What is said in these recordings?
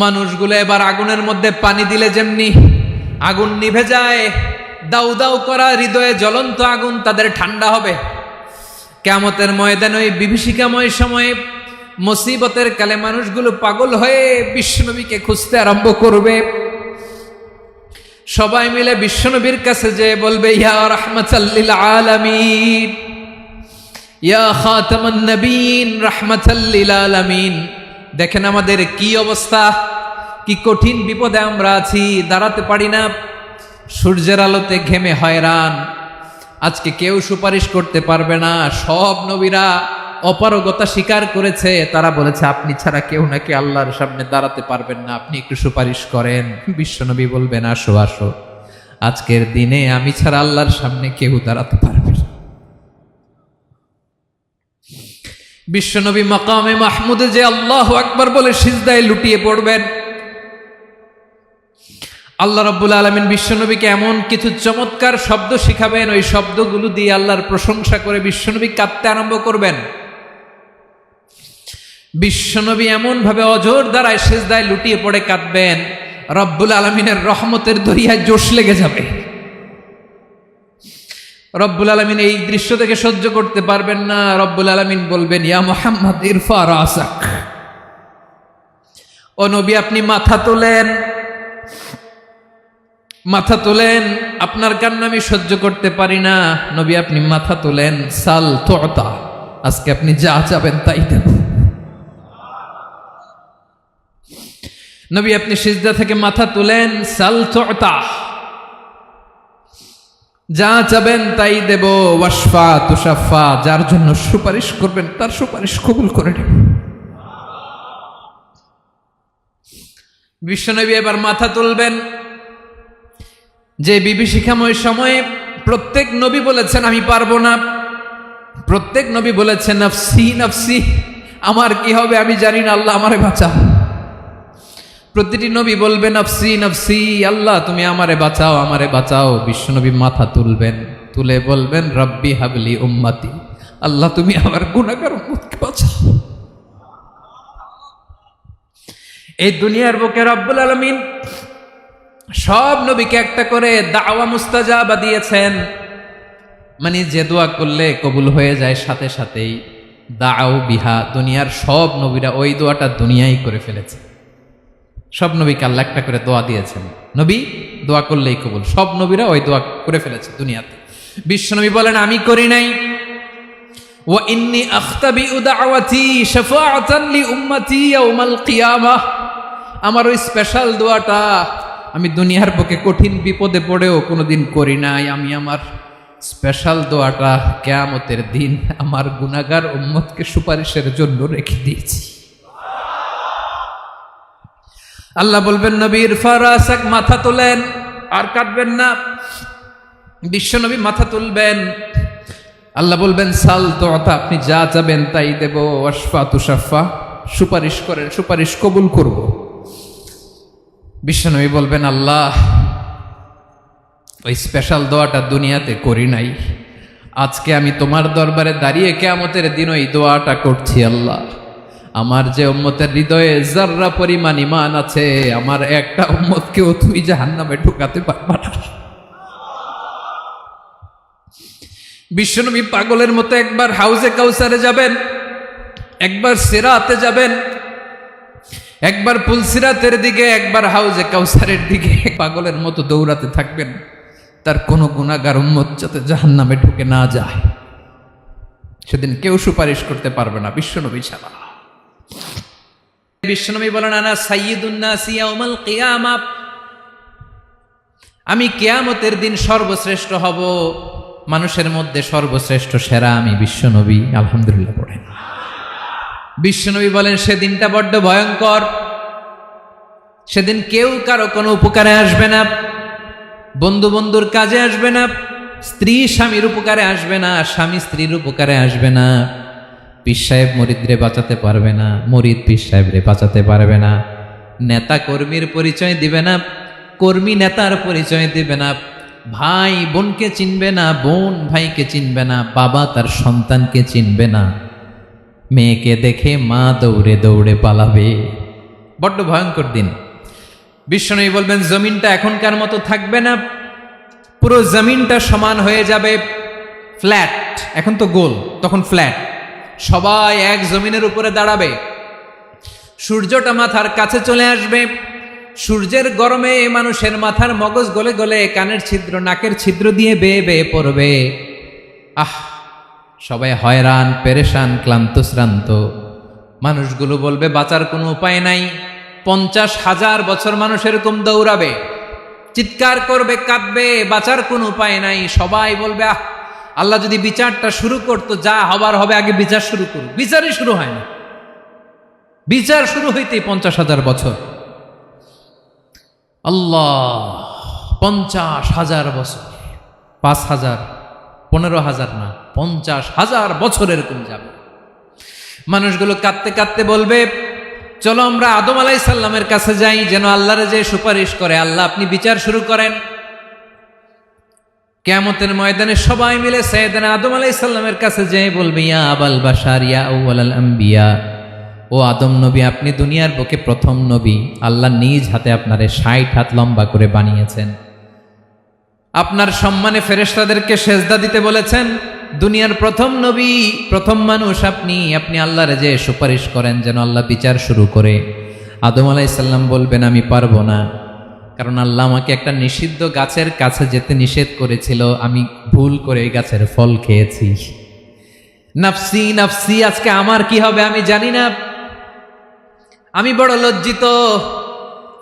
মানুষগুলো এবার আগুনের মধ্যে পানি দিলে যেমনি আগুন নিভে যায়, দাউ দাউ করা হৃদয়ে জ্বলন্ত আগুন তাদের ঠান্ডা হবে। কিয়ামতের ময়দানে ওই বিভীষিকাময় সময়ে মুসিবতের কালে মানুষগুলো পাগল হয়ে বিশ্বনবীকে খুঁজতে আরম্ভ করবে। সবাই মিলে বিশ্বনবীর কাছে যেয়ে বলবে, ইয়া রাহমাতাল লিল আলামিন, ইয়া খাতামান নবীন, রাহমাতাল লিল আলামিন। দেখেন আমাদের কি অবস্থা, কি কঠিন বিপদে আমরা আছি, দাঁড়াতে পারি না, সূর্যের আলোতে ঘেমে হয়রান। আজকে কেউ সুপারিশ করতে পারবে না। সব নবীরা অপারগতা স্বীকার করেছে, তারা বলেছে আপনি ছাড়া কেউ নাকি আল্লাহর সামনে দাঁড়াতে পারবেন না, আপনি একটু সুপারিশ করেন। বিশ্বনবী বলবেন, আসো আসো, আজকের দিনে আমি ছাড়া আল্লাহর সামনে কেউ দাঁড়াতে পারবে না। বিশ্বনবী মাকামে মাহমুদে যে আল্লাহু আকবার বলে সিজদায় লুটিয়ে পড়বেন। আল্লাহ রাব্বুল আলামিন বিশ্বনবীকে এমন কিছু চমৎকার শব্দ শিখাবেন, ওই শব্দগুলো দিয়ে আল্লাহর প্রশংসা করে বিশ্বনবী কাঁদতে আরম্ভ করবেন। বিশ্বনবী এমন ভাবে অজর দ্বারায় সিজদায় লুটিয়ে পড়ে কাঁদবেন, রব্বুল আলামিনের রহমতের দরিয়ায় জোশ লেগে যাবে। রব্বুল আলামিন এই দৃশ্য থেকে সহ্য করতে পারবেন না। রব্বুল আলামিন বলবেন, ইয়া মুহাম্মদ ইরফা রাসাক, ও নবী আপনি মাথা তোলেন, মাথা তোলেন, আপনার কান্না আমি সহ্য করতে পারি না। নবী আপনি মাথা তোলেন, সাল তুতা, আজকে আপনি যা চাবেন তাই দেব। নবী আপনি সিজদা থেকে মাথা তুলেন, সাল তুতা, যা চাবেন তাই দেব। ওয়াশফা তুশাফা, যার জন্য সুপারিশ করবেন তার সুপারিশ কবুল করে নেব। বিশ্বনবী এবার মাথা তুলবেন। যে বিভীষিকাময় সময়ে প্রত্যেক নবী বলেছেন আমি পারবো না, প্রত্যেক নবী বলেছেন নফসি নফসি, আমার কি হবে আমি জানি না, আল্লাহ আমারে বাঁচাও। প্রতিটি নবী বলবে নফসি নফসি, আল্লাহ তুমি আমারে বাঁচাও, আমারে বাঁচাও। বিশ্বনবী মাথা তুলবেন, তুলে বলবেন রব্বি হাবলি উম্মতি, আল্লাহ তুমি আমার গুনাহগার উম্মতকে বাঁচাও। এই দুনিয়ার বুকে রব্বুল আলামিন সব নবীকে একটা করে দাওয়া মুস্তাজাবা দিয়েছেন, মানে যে দোয়া করলে কবুল হয়ে যায় সাথে সাথেই। দাও বিহা, দুনিয়ার সব নবীরা ওই দোয়াটা দুনিয়ায় করে ফেলেছে। সব নবীকে আল্লাহ একটা করে দোয়া দিয়েছেন, নবী দোয়া করলেই কবুল। সব নবীরা ওই দোয়া করে ফেলেছে দুনিয়াতে। বিশ্বনবী বলেন আমি করি নাই। ওয়া ইন্নী আখতাবিউ দাওয়াতি শাফাআতান লি উম্মতি ইয়াউমাল কিয়ামাহ, আমার ওই স্পেশাল দোয়াটা আমি দুনিয়ার বুকে কঠিন বিপদে পড়েও কোনোদিন করি নাই। আমি আমার স্পেশাল দোয়াটা কিয়ামতের দিন আমার গুনাহগার উম্মতকে সুপারিশের জন্য রেখে দিয়েছি। আল্লাহ বলবেন নবী ইরফা রাসাক, মাথা তোলেন, আর কাটবেন না। বিশ্বনবী মাথা তুলবেন, আল্লাহ বলবেন সাল তুতা, আপনি যা চাবেন তাই দেব। ওয়াশফা তুশাফা, সুপারিশ করেন, সুপারিশ কবুল করব। বিশ্বনবী বলবেন আল্লাহ ওই স্পেশাল দোয়াটা দুনিয়াতে করি নাই, আজকে আমি তোমার দরবারে দাঁড়িয়ে কিয়ামতের দিন ওই দোয়াটা করছি। আল্লাহ আমার যে উম্মতের হৃদয়ে যাররা পরিমাণ ঈমান আছে, আমার একটা উম্মতকেও তুমি জাহান্নামে ঢুকাতে পারবা না। বিশ্বনবী পাগলের মতো একবার হাউজে কাউসারে যাবেন, একবার সিরাতে যাবেন, একবার পুলসিরাতের দিকে, একবার হাউজে কাউসারের দিকে, পাগলের মতো দৌড়াতে থাকবেন, তার কোনো গুনাহগার উম্মত যাতে জাহান্নামে ঢুকে না যায়। সেদিন কেউ সুপারিশ করতে পারবে না বিশ্বনবী ছাড়া। বিশ্বনবী বলেন আনা সাইয়্যিদুন নাসি ইয়াউমাল কিয়ামাহ, আমি কিয়ামতের দিন সর্বশ্রেষ্ঠ হব, মানুষের মধ্যে সর্বশ্রেষ্ঠ সেরা আমি বিশ্বনবী। আলহামদুলিল্লাহ পড়েন। বিশ্বনবী বলেন সেদিনটা বড্ড ভয়ঙ্কর, সেদিন কেউ কারো কোনো উপকারে আসবে না, বন্ধু বন্ধুর কাজে আসবে না, স্ত্রী স্বামীর উপকারে আসবে না, স্বামী স্ত্রীর উপকারে আসবে না, পীর সাহেব মুরিদরে বাঁচাতে পারবে না, মুরিদ পীর সাহেবরে বাঁচাতে পারবে না, নেতা কর্মীর পরিচয় দিবে না, কর্মী নেতার পরিচয় দিবে না, ভাই বোনকে চিনবে না, বোন ভাইকে চিনবে না, বাবা তার সন্তানকে চিনবে না, মেয়েকে দেখে মা দৌড়ে দৌড়ে পালাবে, বড্ড ভয়ঙ্কর দিন। বিশ্বনবী বলবেন জমিনটা এখনকার মতো থাকবে না, পুরো জমিনটা সমান হয়ে যাবে, ফ্ল্যাট। এখন তো গোল, তখন ফ্ল্যাট। সবাই এক জমিনের উপরে দাঁড়াবে, সূর্যটা মাথার কাছে চলে আসবে, সূর্যের গরমে মানুষের মাথার মগজ গলে গলে কানের ছিদ্র নাকের ছিদ্র দিয়ে বেয়ে বেয়ে পড়বে। সবাই হয়রান, পেরেশান, ক্লান্ত শ্রান্ত। মানুষগুলো বলবে বাঁচার কোনো উপায় নাই। 50,000 বছর মানুষ এরকম দৌড়াবে, চিৎকার করবে, কাঁদবে, বাঁচার কোনো উপায় নাই। সবাই বলবে আল্লাহ যদি বিচারটা শুরু করতো, যা হবার হবে, আগে বিচার শুরু করুক। বিচারই শুরু হয় না, বিচার শুরু হইতেই 50,000 বছর। আল্লাহ, 50,000 বছর, 5,000, 15,000 না, 50,000 বছর এরকম যাবে। মানুষগুলো কাঁদতে কাঁদতে বলবে চলো আমরা আদম আলাইহিস সালামের কাছে যাই, যেন আল্লাহর যে সুপারিশ করে, আল্লাহ আপনি বিচার শুরু করেন। কিয়ামতের ময়দানে সবাই মিলে সাইয়েদনা আদম আলাইহিস সালামের কাছে যেয়ে বলবে ইয়া আবাল বাশার ইয়া আউয়ালাল আম্বিয়া, ও আদম নবী, আপনি দুনিয়ার বুকে প্রথম নবী। আল্লাহ নিজ হাতে আপনারে 60 হাত লম্বা করে বানিয়েছেন, আপনার সম্মানে ফেরেশতাদেরকে সেজদা দিতে বলেছেন। দুনিয়ার প্রথম নবী, প্রথম মানুষ আপনি। আপনি আল্লাহর যে সুপারিশ করেন যেন আল্লাহ বিচার শুরু করে। আদম আলাইহিস সালাম বলবেন আমি পারবো না, কারণ আল্লাহ আমাকে একটা নিষিদ্ধ গাছের কাছে যেতে নিষেধ করেছিল, আমি ভুল করে এই গাছের ফল খেয়েছি। নাফসি নাফসি, আজকে আমার কি হবে আমি জানি না, আমি বড় লজ্জিত।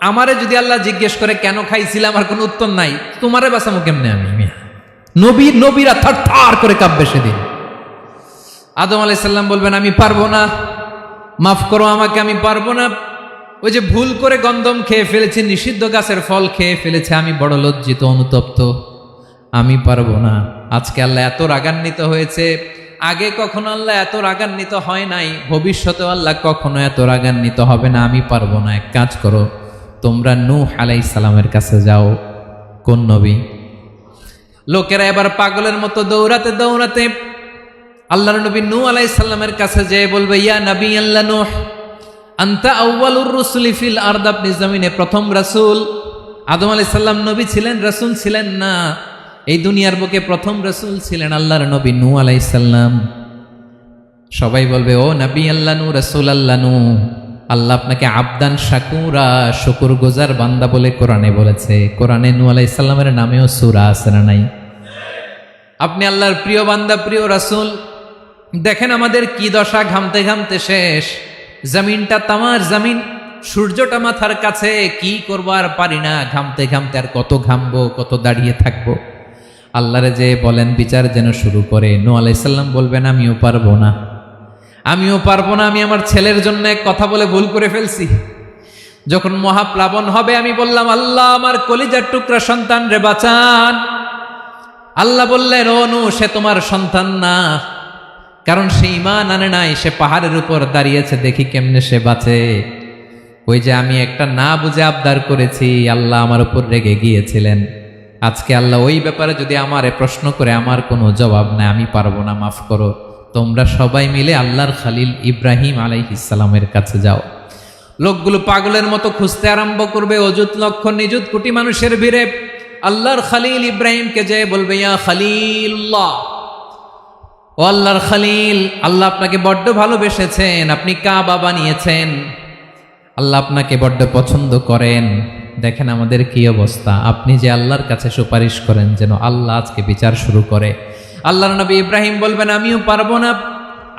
আমারে যদি আল্লাহ জিজ্ঞেস করে কেন খাইছিলাম, আমার কোনো উত্তর নাই। তোমারে বাঁচামো কেমনে আমি? নবীরা থার করে কাঁপবে সেদিন। আদম আলাইহিস সালাম বলবেন আমি পারবো না, মাফ করো আমাকে, আমি পারবো না। ওই যে ভুল করে গন্ধম খেয়ে ফেলেছি, নিষিদ্ধ গাছের ফল খেয়ে ফেলেছে, আমি বড় লজ্জিত, অনুতপ্ত, আমি পারবো না। আজকে আল্লাহ এত রাগান্বিত হয়েছে, আগে কখনো আল্লাহ এত রাগান্বিত হয় নাই, ভবিষ্যতেও আল্লাহ কখনো এত রাগান্বিত হবে না। আমি পারবো না। এক কাজ করো, তোমরা নূহ আলাইহিস সালামের কাছে যাও। কোন নবী? লোকেরা এবার পাগলের মতো দৌড়াতে দৌড়াতে আল্লাহর নবী নূহ আলাইহিস সালামের কাছে যেয়ে বলবে ইয়া নবী আল্লাহ নূহ, আনতা আউয়ালুর রুসুলি ফিল আরদ, আপনি জমিনে প্রথম রাসূল। আদম আলাইহিস সালাম নবী ছিলেন, রাসূল ছিলেন না। এই দুনিয়ার বুকে প্রথম রাসূল ছিলেন আল্লাহর নবী নূহ আলাইহিস সালাম। সবাই বলবে ও নবী আল্লাহ নূহ, রাসূল আল্লাহ নূহ, আল্লাহ আপনাকে আবদান শাকুরা, শুকর গুজার বান্দা বলে কোরআনে বলেছে। কোরআনে নূহ আলাইহিস সালামের নামেও সূরা আছে না নাই? আপনি আল্লাহর প্রিয় বান্দা, প্রিয় রাসূল। দেখেন আমাদের কি দশা, ঘামতে ঘামতে শেষ। জমিনটা তামার জমিন, সূর্যটা মাথার কাছে, কি করবো আর পারি না, ঘামতে ঘামতে আর কত ঘামবো, কত দাঁড়িয়ে থাকবো। আল্লাহরে যে বলেন বিচার যেন শুরু করে। নূহ আলাইহিস সালাম বলবেন আমিও পারবো না, আমিও পারবো না। আমি আমার ছেলের জন্য এক কথা বলে ভুল করে ফেলছি। যখন মহাপ্লাবন হবে আমি বললাম আল্লাহ আমার কলিজার টুকরা সন্তান রে বাঁচান। আল্লাহ বললেন ও নূহ, সে তোমার সন্তান না, কারণ সে ঈমান আনে নাই, সে পাহাড়ের উপর দাঁড়িয়েছে, দেখি কেমনে সে বাঁচে। ওই যে আমি একটা না বুঝে আবদার করেছি, আল্লাহ আমার উপর রেগে গিয়েছিলেন। আজকে আল্লাহ ওই ব্যাপারে যদি আমারে প্রশ্ন করে, আমার কোনো জবাব নাই, আমি পারবো না, মাফ করো। তোমরা সবাই মিলে আল্লাহর খালিল ইব্রাহিম আলাইহিস সালামের কাছে যাও। লোকগুলো পাগলের মতো খুঁজতে আরম্ভ করবে, অযুত লক্ষ নিযুত কোটি মানুষের ভিড়ে আল্লাহর খালিল ইব্রাহিমকে যেয়ে বলবে ইয়া খালিলুল্লাহ, ও আল্লাহর খালিল, আল্লাহ আপনাকে বড্ড ভালোবেসেছেন, আপনি কাবা বানিয়েছেন, আল্লাহ আপনাকে বড্ড পছন্দ করেন। দেখেন আমাদের কি অবস্থা। আপনি যে আল্লাহর কাছে সুপারিশ করেন যেন আল্লাহ আজকে বিচার শুরু করে। আল্লাহর নবী ইব্রাহিম বলবেন আমিও পারবো না,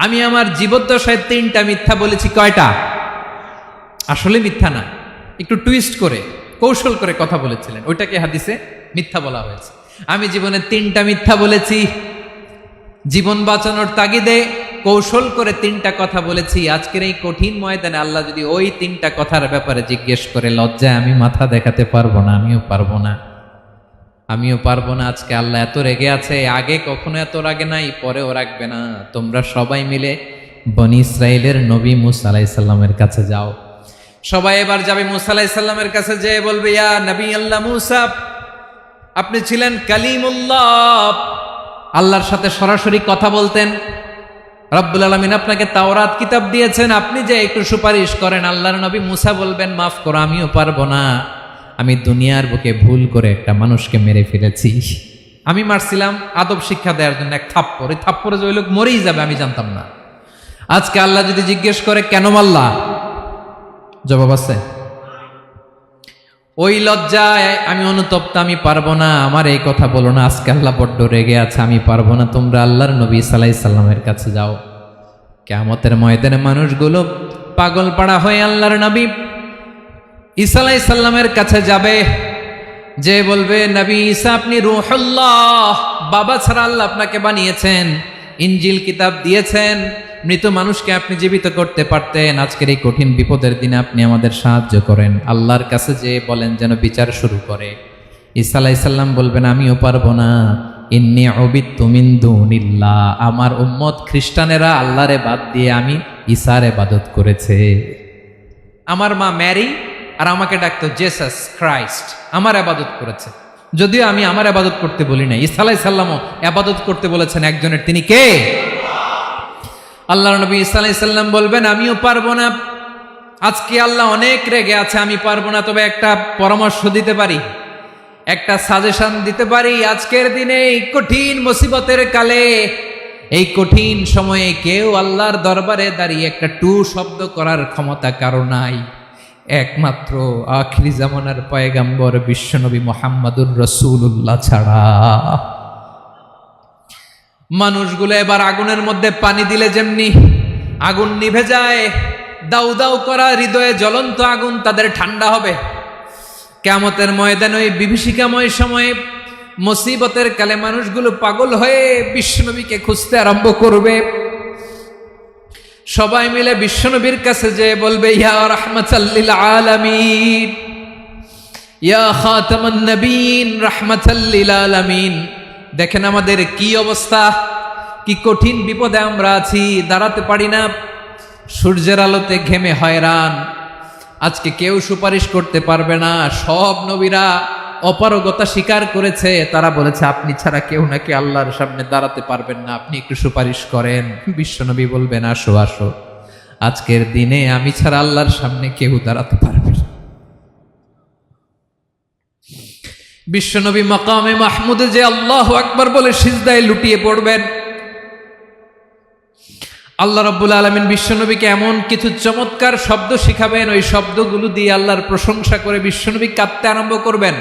আমি আমার জীবদ্দশায় 3টা মিথ্যা বলেছি। কয়টা? আসলে মিথ্যা না, একটু টুইস্ট করে কৌশল করে কথা বলেছিলেন, ওইটাকে হাদিসে মিথ্যা বলা হয়েছে। আমি জীবনে 3টা মিথ্যা বলেছি, জীবন বাঁচানোর তাগিদে কৌশল করে 3টা কথা বলেছি। আজকের এই কঠিন ময়দানে আল্লাহ যদি ওই 3টা কথার ব্যাপারে জিজ্ঞেস করে, লজ্জায় আমি মাথা দেখাতে পারবো না, আমিও পারবো না, আমিও পারবো না। আজকে আল্লাহ এত রেগে আছে, আগে কখনো এত রাগে নাই, পরেও রাখবে না। তোমরা সবাই মিলে বনি ইসরাইলের নবী মূসা আলাইহিস সালামের কাছে যাও। সবাই এবার যাবে মূসা আলাইহিস সালামের কাছে, যেয়ে বলবে ইয়া নবী আল্লাহ মূসা, আপনি ছিলেন কালিমুল্লাহ, আল্লাহর সাথে সরাসরি কথা বলতেন। রব্বুল আলামিন আপনাকে তাওরাত কিতাব দিয়েছেন, আপনি যে একটু সুপারিশ করেন। আল্লাহর নবী মুসা বলবেন, মাফ করো, আমিও পারবো না, আমি দুনিয়ার বুকে ভুল করে একটা মানুষকে মেরে ফেলেছি। আমি মারছিলাম আদব শিক্ষা দেওয়ার জন্য এক থাপ্পড়, এই থাপ্পড়ে যে ওই লোক মরেই যাবে আমি জানতাম না। আজকে আল্লাহ যদি জিজ্ঞেস করে কেন মারলা, জবাব আছে? ওই লজ্জায় আমি অনুতপ্ত, আমি পারবো না, আমার এই কথা বলো না। আজকে আল্লাহ বড্ড রেগে আছে, আমি পারবো না। তোমরা আল্লাহর নবী ঈসা আলাইহিস সালামের কাছে যাও। কিয়ামতের ময়দানে মানুষগুলো পাগল পাড়া হয়ে আল্লাহর নবী ঈসা আলাইহিস সালামের কাছে যাবে, যে বলবে, নবী ঈসা আপনি রূহুল্লাহ, বাবা ছাড়া আল্লাহ আপনাকে বানিয়েছেন, ইনজিল কিতাব দিয়েছেন, মৃত মানুষকে আপনি জীবিত করতে পারতেন। আজকের এই কঠিন বিপদের দিনে আপনি আমাদের সাহায্য করেন। আল্লাহর কাছে যে বলেন যেন বিচার শুরু করে। ঈসা আলাইহিস সালাম বলবেন, আমিও পারবো না, ইন্নী উবিদতু মিন দুনিল্লাহ, আমার উম্মত খ্রিস্টানেরা আল্লাহরে বাদ দিয়ে আমি ঈসার ইবাদত করেছে। আমার মা ম্যারি আর আমাকে ডাকতো জেসাস ক্রাইস্ট, আমার ইবাদত করেছে। যদিও আমি আমার ইবাদত করতে বলি না, ঈসা আলাইহিস সালামও ইবাদত করতে বলেছেন একজনের, তিনি কে? আল্লাহর নবী ঈসা আলাইহিস সালাম বলবেন, আমিও পারবো না। আজকে আল্লাহ অনেক রেগে আছে, আমি পারবো না, তবে একটা পরামর্শ দিতে পারি, একটা সাজেশন দিতে পারি। আজকের দিনে এই কঠিন মুসিবতের কালে, এই কঠিন সময়ে কেউ আল্লাহর দরবারে দাঁড়িয়ে একটা টু শব্দ করার ক্ষমতা কারো নাই, একমাত্র আখিরি জামানার পয়গাম্বর বিশ্বনবী মুহাম্মদুর রাসূলুল্লাহ ছাড়া। মানুষগুলো এবার আগুনের মধ্যে পানি দিলে যেমনি আগুন নিভে যায়, দাউ দাউ করা হৃদয়ে জ্বলন্ত আগুন তাদের ঠান্ডা হবে। কিয়ামতের ময়দানে ওই বিভীষিকাময় সময়ে মুসিবতের কালে মানুষগুলো পাগল হয়ে বিশ্বনবীকে খুঁজতে আরম্ভ করবে। সবাই মিলে বিশ্বনবীর কাছে যেয়ে বলবে, ইয়া রাহমাতাল লিল আলামিন, ইয়া খাতামান নবীন, রাহমাতাল লিল আলামিন। দেখেন আমাদের কি অবস্থা, কি কঠিন বিপদে আমরা আছি, দাঁড়াতে পারি না, সূর্যের আলোতে ঘেমে হয়রান। আজকে কেউ সুপারিশ করতে পারবে না। সব নবীরা অপারগতা স্বীকার করেছে, তারা বলেছে আপনি ছাড়া কেউ নাকি আল্লাহর সামনে দাঁড়াতে পারবেন না, আপনি একটু সুপারিশ করেন। বিশ্বনবী বলবেন, আসো আসো, আজকের দিনে আমি ছাড়া আল্লাহর সামনে কেউ দাঁড়াতে পারবে না। বিশ্বনবী মাকামে মাহমুদে যে আল্লাহু আকবার বলে সিজদায় লুটিয়ে পড়বেন। আল্লাহ রাব্বুল আলামিন বিশ্বনবীকে এমন কিছু চমৎকার শব্দ শিখাবেন, ওই শব্দগুলো দিয়ে আল্লাহর প্রশংসা করে বিশ্বনবী কাঁদতে আরম্ভ করবেন।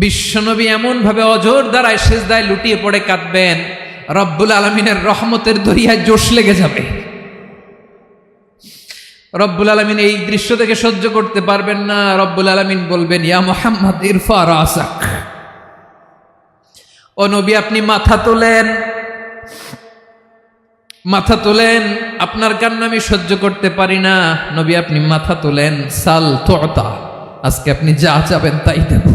বিশ্বনবী এমন ভাবে অজর দ্বারায় সিজদায় লুটিয়ে পড়ে কাঁদবেন, রব্বুল আলামিনের রহমতের দরিয়ায় জোশ লেগে যাবে। রব্বুল আলামিন এই দৃশ্য থেকে সহ্য করতে পারবেন না। রব্বুল আলামিন বলবেন, ইয়া মুহাম্মদ ইরফা রাসাক, ও নবী আপনি মাথা তোলেন, মাথা তোলেন, আপনার কান্না আমি সহ্য করতে পারি না। নবী আপনি মাথা তোলেন, সাল তুতা, আজকে আপনি যা চাবেন তাই দেব।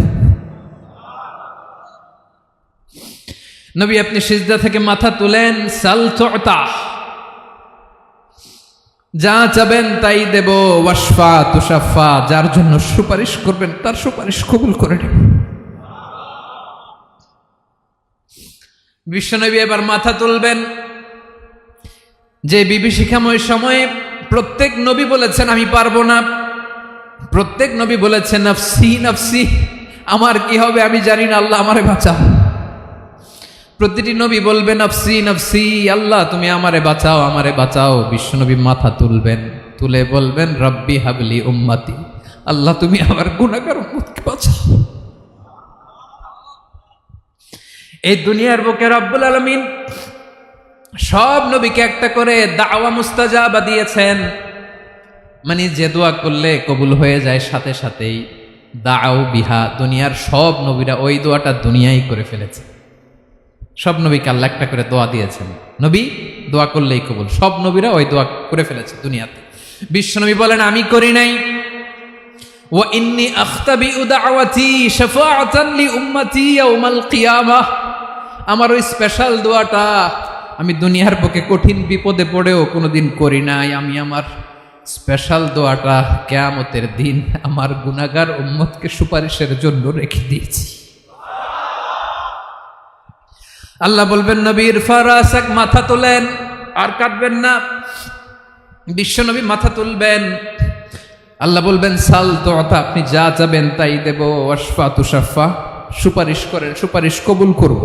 নবী আপনি সিজদা থেকে মাথা তুলেন, সাল তুতা, যা চাবেন তাই দেব। ওয়াশফা তুশাফা, যার জন্য সুপারিশ করবেন তার সুপারিশ কবুল করে নেব। বিশ্বনবী এবার মাথা তুলবেন। যে বিভীষিকাময় সময়ে প্রত্যেক নবী বলেছেন আমি পারবো না, প্রত্যেক নবী বলেছেন নফসি নফসি, আমার কি হবে আমি জানি না, আল্লাহ আমারে বাঁচাও। প্রতিটি নবী বলবে নফসি নফসি, আল্লাহ তুমি আমারে বাঁচাও, আমারে বাঁচাও। বিশ্বনবী মাথা তুলবেন, তুলে বলবেন রব্বি হাবলি উম্মতি, আল্লাহ তুমি আমার গুনাহগার উম্মতকে বাঁচাও। এই দুনিয়ার বুকে রব্বুল আলামিন সব নবীকে একটা করে দাওয়া মুস্তাজাবা দিয়েছেন, মানে যে দোয়া করলে কবুল হয়ে যায় সাথে সাথেই। দাও বিহা, দুনিয়ার সব নবীরা ওই দোয়াটা দুনিয়ায় করে ফেলেছে। সব নবীকে আল্লাহ একটা করে দোয়া দিয়েছেন, নবী দোয়া করলেই কবুল। সব নবীরা ওই দোয়া করে ফেলেছে দুনিয়াতে। বিশ্বনবী বলেন আমি করি নাই। ওয়া ইন্নী আখতাবিউ দাওয়াতি শাফাআতান লি উম্মতি ইয়াউমাল কিয়ামাহ, আমার ওই স্পেশাল দোয়াটা আমি দুনিয়ার বুকে কঠিন বিপদে পড়েও কোনোদিন করি নাই। আমি আমার স্পেশাল দোয়াটা কিয়ামতের দিন আমার গুনাহগার উম্মতকে সুপারিশের জন্য রেখে দিয়েছি। আল্লাহ বলবেন নবীর ফারাসাক, মাথা তোলেন, আর কাটবেন না। বিশ্বনবী মাথা তুলবেন, আল্লাহ বলবেন সাল তোতা, আপনি যা চাবেন তাই দেব। ওয়াশফা তুশাফা, সুপারিশ করেন, সুপারিশ কবুল করব।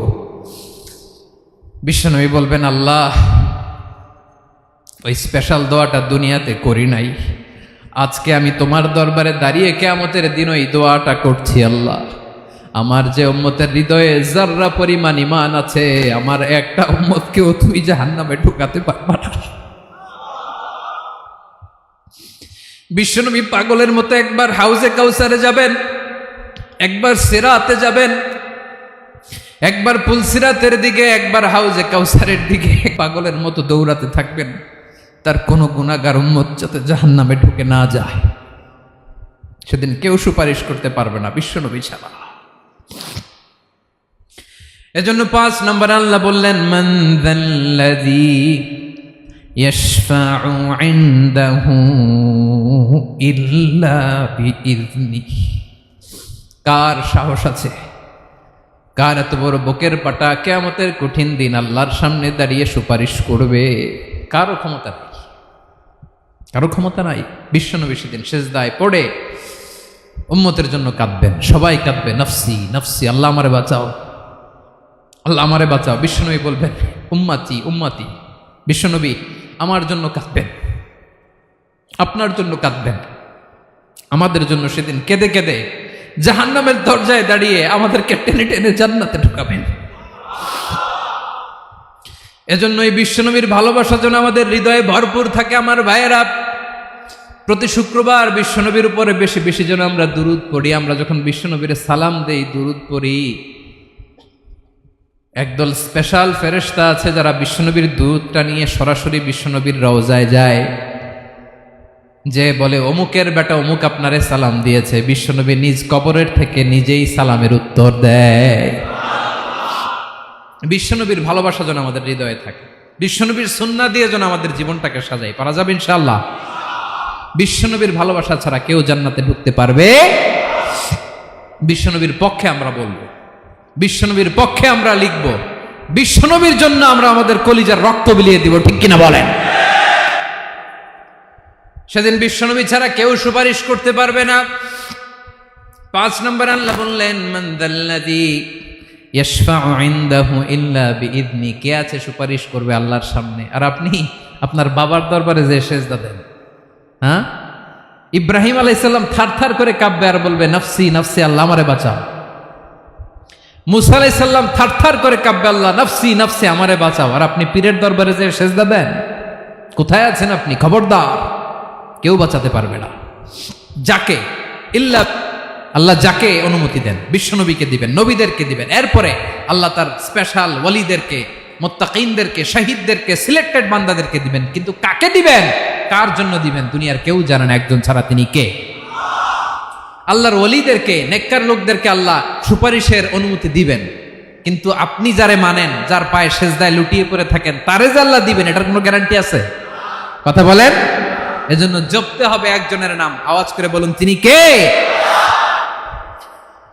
বিশ্বনবী বলবেন আল্লাহ, ওই স্পেশাল দোয়াটা দুনিয়াতে করি নাই, আজকে আমি তোমার দরবারে দাঁড়িয়ে কিয়ামতের দিন ওই দোয়াটা করছি। আল্লাহ, আমার যে উম্মতের হৃদয়ে যাররা পরিমাণ ঈমান আছে, আমার একটা উম্মতকেও তুমি জাহান্নামে ঢুকাতে পারবা না। বিশ্বনবী পাগলের মতো একবার হাউজে কাউসারে যাবেন, একবার সিরাতে যাবেন, একবার পুলসিরাতের দিকে, একবার হাউজে কাউসারের দিকে, পাগলের মতো দৌড়াতে থাকবেন, তার কোনো গুনাহগার উম্মত যাতে জাহান্নামে ঢুকে না যায়। সেদিন কেউ সুপারিশ করতে পারবে না বিশ্বনবী ছাড়া। এজন্য 5 নম্বর আল্লাহ বললেন মান যাল্লাযী ইয়াশফাউ ইনদাহু ইল্লা বিইযনিহি। কার সাহস আছে, কার এত বড় বুকের পাটা কিয়ামতের কঠিন দিন আল্লাহর সামনে দাঁড়িয়ে সুপারিশ করবে? কারো ক্ষমতা নেই, কারো ক্ষমতা নাই। বিশ্বনবী সেদিন সেজদায় পড়ে উম্মতের জন্য কাঁদবেন, সবাই কাঁদবে, নফসি নফসি, আল্লাহ আমারে বাঁচাও, আল্লাহ আমারে বাঁচাও। বিশ্বনবী বলবেন উম্মতি উম্মতি। বিশ্বনবী আমার জন্য কাঁদবেন, আপনার জন্য কাঁদবেন, আমাদের জন্য সেদিন কেঁদে কেঁদে জাহান্নামের দরজায় দাঁড়িয়ে আমাদেরকে টেনে টেনে জান্নাতে ঢুকাবেন। এজন্য এই বিশ্বনবীর ভালোবাসা যেন আমাদের হৃদয়ে ভরপুর থাকে। আমার ভাইয়েরা, প্রতি শুক্রবার বিশ্বনবীর উপরে বেশি বেশি যেন আমরা দুরূদ পড়ি। আমরা যখন বিশ্বনবীর সালাম দেই, দুরূদ পড়ি, একদল স্পেশাল ফেরেশতা আছে যারা বিশ্বনবীর দুরূদটা নিয়ে সরাসরি বিশ্বনবীর রওজায় যায়, যে বলে অমুকের বেটা অমুক আপনারে সালাম দিয়েছে। বিশ্বনবী নিজ কবরের থেকে নিজেই সালামের উত্তর দেয়। বিশ্বনবীর ভালোবাসা যেন আমাদের হৃদয়ে থাকে, বিশ্বনবীর সুন্নাহ দিয়ে যেন আমাদের জীবনটাকে সাজাই। পারা যাবে ইনশাআল্লাহ। বিশ্বনবীর ভালোবাসা ছাড়া কেউ জান্নাতে ঢুকতে পারবে? বিশ্বনবীর পক্ষে আমরা বলবো, বিশ্বনবীর পক্ষে আমরা লিখব, বিশ্বনবীর জন্য আমরা আমাদের কলিজার রক্ত বিলিয়ে দিব, ঠিক কিনা বলেন? সেদিন বিশ্বনবী ছাড়া কেউ সুপারিশ করতে পারবে না। 5 নম্বর আল্লাহ বললেন মান যাল্লাযী ইয়াশফাউ ইনদাহু ইল্লা বিইযনি। কে আছে সুপারিশ করবে আল্লাহর সামনে? আর আপনি আপনার বাবার দরবারে যে সেজদা দেন, হ্যাঁ, ইব্রাহিম আলাইহিস সালাম থারথার করে কাঁপবে আর বলবে নফসি নফসি, আল্লাহ আমারে বাঁচাও। মুসা আলাইহিস সালাম থারথার করে কাঁপবে, আল্লাহ নফসি নফসি, আমারে বাঁচাও। আর আপনি পীরের দরবারে যে সেজদা দেন, কোথায় আছেন আপনি? খবরদার, কেউ বাঁচাতে পারবে না। যাকে ইল্লা আল্লাহ যাকে অনুমতি দেন, বিশ্বনবীকে দিবেন, নবীদেরকে দিবেন, এরপরে আল্লাহ তার স্পেশাল ওয়ালিদেরকে, মুত্তাকিনদেরকে, শহীদদেরকে, সিলেক্টেড বান্দাদেরকে দিবেন। কিন্তু কাকে দিবেন, কার জন্য দিবেন, দুনিয়ার কেউ জানে না একজন ছাড়া, তিনি কে? আল্লাহর ওয়ালিদেরকে, নেককার লোকদেরকে আল্লাহ সুপারিশের অনুমতি দিবেন। কিন্তু আপনি যারে মানেন, যার পায়ে সেজদায় লুটিয়ে পড়ে থাকেন, তারে যে আল্লাহ দিবেন, এটার কোনো গ্যারান্টি আছে? কথা বলেন। এজন্য জপতে হবে একজনের নাম, আওয়াজ করে বলুন তিনি কে?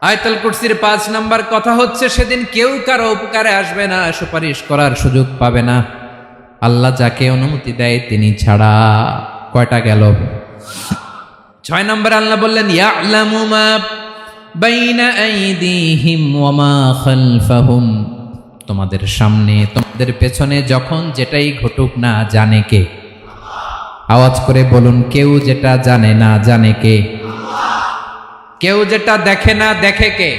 আয়াতুল কুরসির 5 নাম্বার কথা হচ্ছে সেদিন কেউ কারো উপকারে আসবে না, সুপারিশ করার সুযোগ পাবে না, আল্লাহ যাকে অনুমতি দেয় তিনি ছাড়া। কয়টা গেল? 6 নাম্বার আল্লাহ বললেন ইয়ালামু মা বাইনা আইদিহিম ওয়া মা খালফাহুম। তোমাদের সামনে, তোমাদের পেছনে যখন যেটাই ঘটুক না জানে কে? আওয়াজ করে বলুন, কেউ যেটা জানে না জানে কে? কেউ যেটা দেখে না দেখে কে?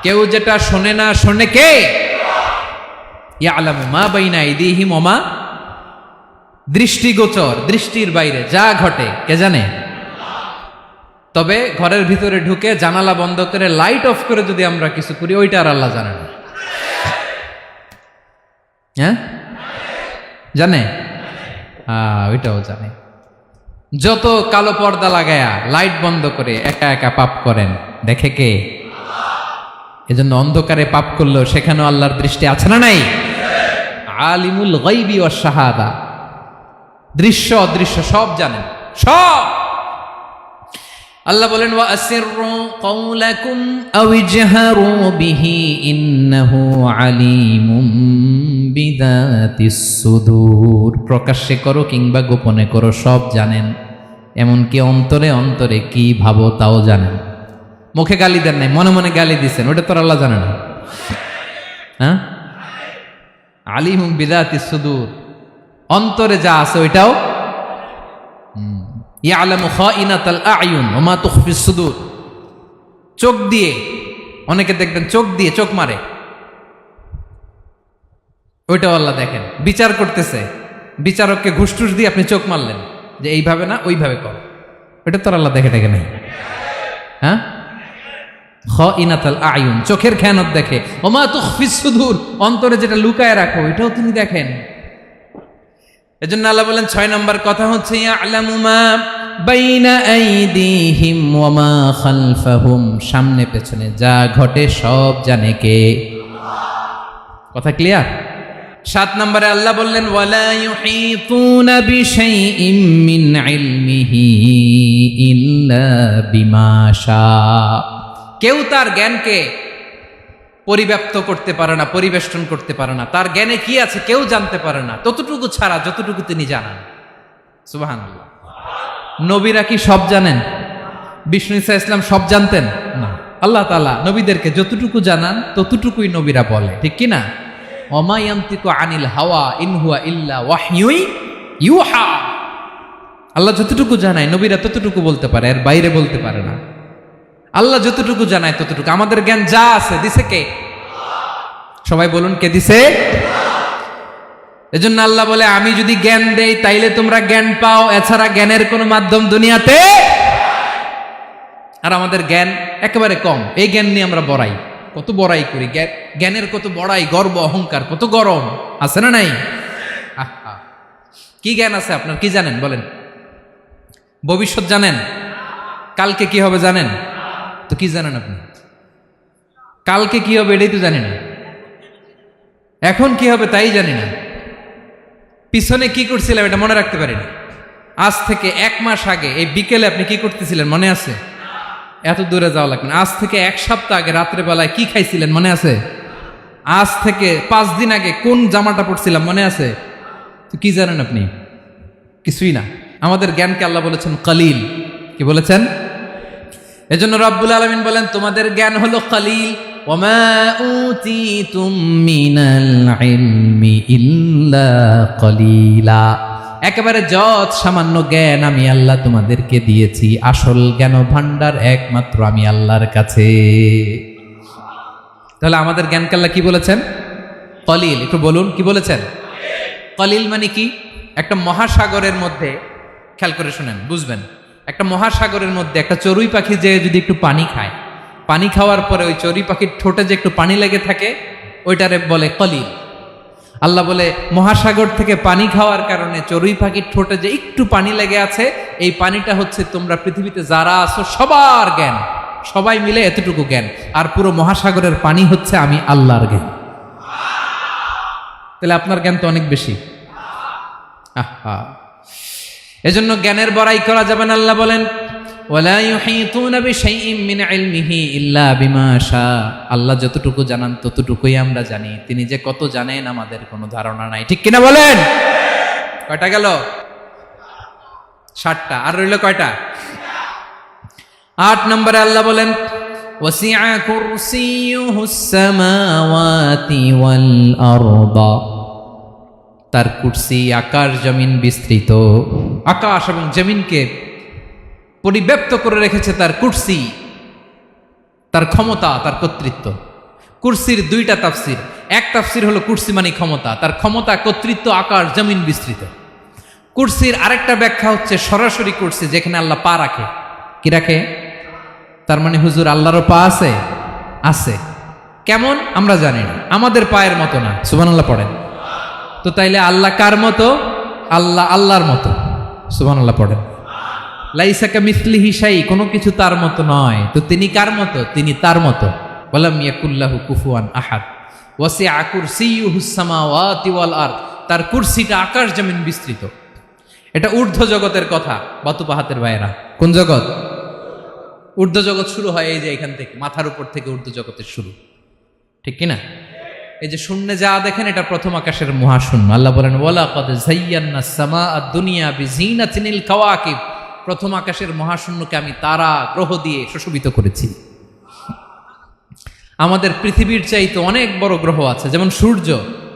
কেউ যেটা শোনে না শোনে কে? ইয়ালামু মা বাইনা আইদিহিম ওয়া মা, দৃষ্টিগোচর, দৃষ্টির বাইরে যা ঘটে কে জানে? তবে ঘরের ভিতরে ঢুকে জানালা বন্ধ করে লাইট অফ করে যদি আমরা কিছু করি, ওইটা আর আল্লাহ জানে না। হ্যাঁ, জানে? ওইটাও জানে। যত কালো পর্দা লাগায়া লাইট বন্ধ করে একা একা পাপ করেন, দেখে কে? এজন্য অন্ধকারে পাপ করলেও সেখানেও আল্লাহর দৃষ্টি আছে না নাই? আলিমুল গায়বি ওয়াশ শাহাদা, দৃশ্য অদৃশ্য সব জানেন, সব। আল্লাহ বলেন ওয়া আসিররু কাওলাকুম আও ইজহারু বিহি ইন্নাহু আলিমুম বিযাতিস সুদূর। প্রকাশ্যে করো কিংবা গোপনে করো, সব জানেন, এমনকি অন্তরে অন্তরে কি ভাবো তাও জানেন। মুখে গালি দেন নাই, মনে মনে গালি দিছেন, ওটা তো আল্লাহ জানে না? হ্যাঁ, আলিমুম বিযাতিস সুদূর, অন্তরে যা আছে ওইটাও ইয়ালামু খাইনাতাল আয়ুন ওয়া মা তুখফিস সুদূর। চোখ দিয়ে, অনেকে দেখবেন চোখ দিয়ে চোখ মারে, ওইটাও আল্লাহ দেখেন। বিচার করতেছে, বিচারককে ঘুষ টুস দিয়ে আপনি চোখ মারলেন যে এইভাবে না ওইভাবে কর, ওইটা তো আল্লাহ দেখে নাই? হ্যাঁ, খাইনাতাল আয়ুন, চোখের খেয়ানত দেখে। ওয়া মা তুখফিস সুদূর, অন্তরে যেটা লুকায় রাখো এটাও তিনি দেখেন। এজন্য আল্লাহ বলেন 6 নম্বর কথা হচ্ছে ইয়ালামু মা বাইনা আইদিহিম ওয়া মা খালফাহুম, সামনে পেছনে যা ঘটে সব জানে কে? কথা ক্লিয়ার? 7 নম্বরে আল্লাহ বললেন ওয়ালা ইউহিতুনা বিশাইইম মিন ইলমিহি ইল্লা বিমা শা। কেউ তার জ্ঞানকে পরিব্যাপ্ত করতে পারে না, পরিবেষ্টন করতে পারে না। তার জ্ঞানে কি আছে কেউ জানতে পারে না, ততটুকু ছাড়া যতটুকু তিনি জানান। সুবহানাল্লাহ। নবীরা কি সব জানেন? বিষ্ণু ঈসা ইসলাম সব জানতেন না। আল্লাহ তাআলা নবীদেরকে যতটুকু জানান ততটুকুই নবীরা বলে, ঠিক কি না? ওমা ইয়ানতিকু আনিল হাওয়া ইন হুয়া ইল্লা ওয়াহয়ুই ইউহা। আল্লাহ যতটুকু জানায় নবীরা ততটুকু বলতে পারে, এর বাইরে বলতে পারে না। আল্লাহ যতটুকু জানায় ততটুকু। আমাদের জ্ঞান যা আছে দিছে কে? সবাই বলুন, কে দিছে? এজন্য আল্লাহ বলে আমি যদি জ্ঞান দেই তাইলে তোমরা জ্ঞান পাও, এছাড়া জ্ঞানের কোনো মাধ্যম দুনিয়াতে। আর আমাদের জ্ঞান একেবারে কম, এই জ্ঞান নিয়ে আমরা বড়াই, কত বড়াই করি, জ্ঞানের কত বড়াই, গর্ব অহংকার, কত গরম আছে না নাই? কি জ্ঞান আছে আপনার? কি জানেন বলেন? ভবিষ্যৎ জানেন? কালকে কি হবে জানেন? তো কি জানেন আপনি? কালকে কি হবে এটাই তো জানি না, এখন কি হবে তাই জানি না, পিছনে কি করছিলাম এটা মনে রাখতে পারি না। আজ থেকে 1 মাস আগে এই বিকেলে আপনি কি করতেছিলেন মনে আছে? এত দূরে যাওয়া লাগবে না। আজ থেকে 1 সপ্তাহ আগে রাত্রে বেলায় কি খাইছিলেন মনে আছে? আজ থেকে 5 দিন আগে কোন জামাটা পরছিলাম মনে আছে? তো কি জানেন আপনি? কিছুই না। আমাদের জ্ঞানকে আল্লাহ বলেছেন কালিল। কি বলেছেন? এজন্য রব্বুল আলামিন বলেন তোমাদের জ্ঞান হলো কালিল। ওয়ামা উতিতুম মিনাল ইলমি ইল্লা কালিলা। একেবারে যত সামান্য জ্ঞান আমি আল্লাহ তোমাদেরকে দিয়েছি, আসল জ্ঞান ভান্ডার একমাত্র আমি আল্লাহর কাছে। তাহলে আমাদের জ্ঞানকে আল্লাহ কি বলেছেন? কলিল। একটু বলুন কি বলেছেন? কলিল মানে কি? একটা মহাসাগরের মধ্যে, খেয়াল করে শুনেন বুঝবেন, একটা মহাসাগরের মধ্যে একটা চড়ুই পাখি যে যদি একটু পানি খায়, পানি খাওয়ার পরে ওই চড়ুই পাখির ঠোঁটে যে একটু পানি লেগে থাকে ওইটারে বলে কলিল। আল্লাহ বলে মহাসাগর থেকে পানি খাওয়ার কারণে চড়ুই পাখির ঠোঁটে যে একটু পানি লেগে আছে, এই পানিটা হচ্ছে তোমরা পৃথিবীতে যারা আছো সবার জ্ঞান, সবাই মিলে এতটুকু জ্ঞান, আর পুরো মহাসাগরের পানি হচ্ছে আমি আল্লাহর জ্ঞান। তাহলে আপনার জ্ঞান তো অনেক বেশি। আহা, এজন্য জ্ঞানের বড়াই করা যাবে না। আল্লাহ বলেন ওয়ালা ইউহিতুনা বিশাইইম মিন ইলমিহি ইল্লা বিমা শা। আল্লাহ যতটুকু জানান ততটুকুই আমরা জানি, তিনি যে কত জানেন আমাদের কোনো ধারণা নাই, ঠিক কিনা বলেন? কয়টা গেল? 7টা। আর রইল কয়টা? 8 নম্বরে আল্লাহ বলেন ওয়াসিআ কুরসিয়ুহুস সামাওয়াতি ওয়াল আরদা। তার কুরসি আকাশ জমিন বিস্তৃত, আকাশ এবং জমিনকে পরিব্যাপ্ত করে রেখেছে তার কুরসি, তার ক্ষমতা, তার কর্তৃত্ব। কুরসির 2টা তাফসির। এক তাফসির হলো কুরসি মানে ক্ষমতা, তার ক্ষমতা, কর্তৃত্ব, আকাশ জমিন বিস্তৃত। কুরসির আরেকটা ব্যাখ্যা হচ্ছে সরাসরি কুরসি, যেখানে আল্লাহ পা রাখে। কি রাখে? তার মানে হুজুর আল্লাহরও পা আছে? আছে। কেমন আমরা জানি না, আমাদের পায়ের মতো না। সুবহানাল্লাহ পড়েন তো। তাইলে আল্লাহ কার মতো? আল্লাহ আল্লাহর মতো। সুবহানাল্লাহ পড়েন। লাইসা কামিসলিহি শাই, কোনো কিছু তার মতো নয়। তো তিনি কার মতো? তিনি তার মতো। ওয়ালাম ইয়াকুল্লাহু কুফুয়ান আহাদ। ওয়াসিআ কুরসিয়ুহুস সামাওয়াতি ওয়াল আরদ। তার কুরসিটা আকাশ জমিন বিস্তৃত। এটা ঊর্ধ্ব জগতের কথা, বাতুপাহাতের ভাইয়েরা। কোন জগৎ? ঊর্ধ্বজগৎ শুরু হয় এই যে এখান থেকে, মাথার উপর থেকে ঊর্ধ্বজগতের শুরু, ঠিক কিনা? এই যে শূন্যে যা দেখেন এটা প্রথম আকাশের মহাশূন্য। আল্লাহ বলেন ওয়ালাকাদ যায়্যানাস সামাআদ দুনিয়া বিজিনাতিল কাওয়াকিব, প্রথম আকাশের মহাশূন্যকে আমি তারা গ্রহ দিয়ে সুশোভিত করেছি। আমাদের পৃথিবীর চাইতে অনেক বড় গ্রহ আছে, যেমন সূর্য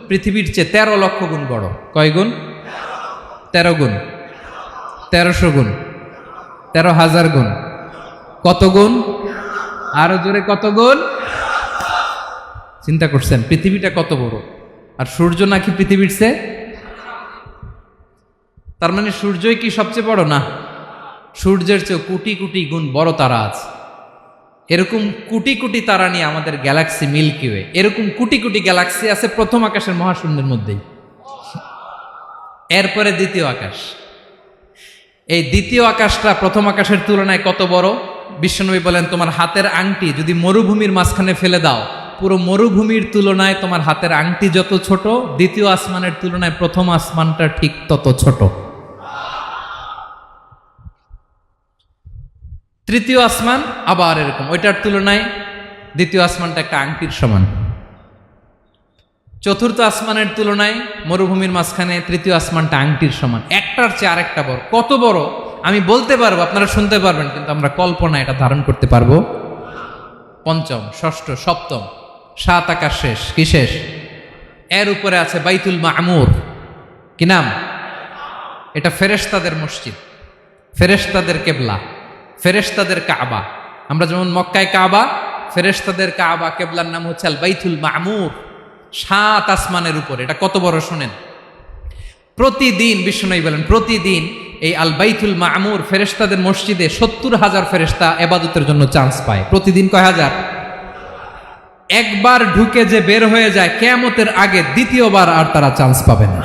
পৃথিবীর চেয়ে 13 লক্ষ গুণ বড়। কয় গুণ? 13 গুণ, 1300 গুণ, 13,000 গুণ। কত গুণ? আরো জোরে কত গুণ? চিন্তা করছেন পৃথিবীটা কত বড়, আর সূর্য নাকি পৃথিবীর চেয়ে? তার মানে সূর্যই কি সবচেয়ে বড়? না, সূর্যের চেয়ে কোটি কোটি গুণ বড় তারা আছে। এরকম কোটি কোটি তারা নিয়ে আমাদের গ্যালাক্সি মিল্কি ওয়ে, এরকম কোটি কোটি গ্যালাক্সি আছে প্রথম আকাশের মহাশূন্যের মধ্যেই। এরপরে দ্বিতীয় আকাশ। এই দ্বিতীয় আকাশটা প্রথম আকাশের তুলনায় কত বড়? বিশ্বনবী বলেন তোমার হাতের আংটি যদি মরুভূমির মাঝখানে ফেলে দাও, পুরো মরুভূমির তুলনায় তোমার হাতের আংটি যত ছোট, দ্বিতীয় আসমানের তুলনায় প্রথম আসমানটা ঠিক তত ছোট। তৃতীয় আসমান আবার এরকম, ওইটার তুলনায় দ্বিতীয় আসমানটা একটা আংটির সমান। চতুর্থ আসমানের তুলনায় মরুভূমির মাঝখানে তৃতীয় আসমানটা আংটির সমান। একটার চেয়ে আরেকটা বড়। কত বড় আমি বলতে পারবো, আপনারা শুনতে পারবেন, কিন্তু আমরা কল্পনা এটা ধারণ করতে পারবো? পঞ্চম, ষষ্ঠ, সপ্তম, 7 আকাশ শেষ। কি শেষ? এর উপরে আছে বাইতুল মামুর। কি নাম? এটা ফেরেশতাদের মসজিদ, ফেরেশতাদের কেবলা, ফেরেশতাদের কাবা। আমরা যেমন মক্কায় কাবা, ফেরেশতাদের কাবা কেবলার নাম হচ্ছে আল বাইতুল মামুর। 7 আসমানের উপরে। এটা কত বড় শোনেন। প্রতিদিন বিশ্বনবী বলেন প্রতিদিন এই আল বাইতুল মামুর ফেরেশতাদের মসজিদে 70,000 ফেরেশতা ইবাদতের জন্য চান্স পায়। প্রতিদিন কয় হাজার? একবার ঢুকে যে বের হয়ে যায় কিয়ামতের আগে দ্বিতীয়বার আর তারা চান্স পাবে না।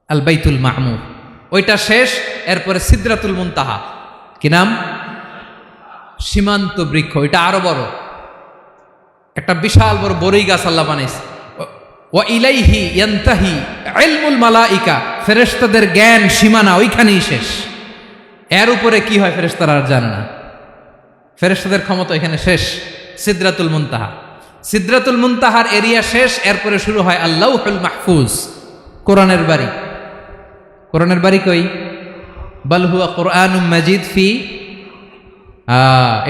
আল বাইতুল মামুর ওইটা শেষ। এরপরে সিদরাতুল মুনতাহা। কি নাম? সীমান্ত বৃক্ষ। এটা আরো বড়, একটা বিশাল বড় বড়ই গাছ আল্লাহ বানাইছে। ওয়া ইলাইহি ইয়ানতাহি ইলমুল মালাইকা, ফেরেশতাদের জ্ঞান সীমানা ওইখানেই শেষ। এর উপরে কি হয় ফেরেশতারা আর জানে না। ফেরেশতাদের ক্ষমতা এখানে শেষ। সিদরাতুল মুনতাহা, সিদরাতুল মুনতাহার এরিয়া শেষ। এরপরে শুরু হয় আল্লাহুল মাহফুজ, কোরআনের বাড়ি। কোরআনের বাড়ি কই? বাল হুয়া কুরআনুম মাজিদ ফি,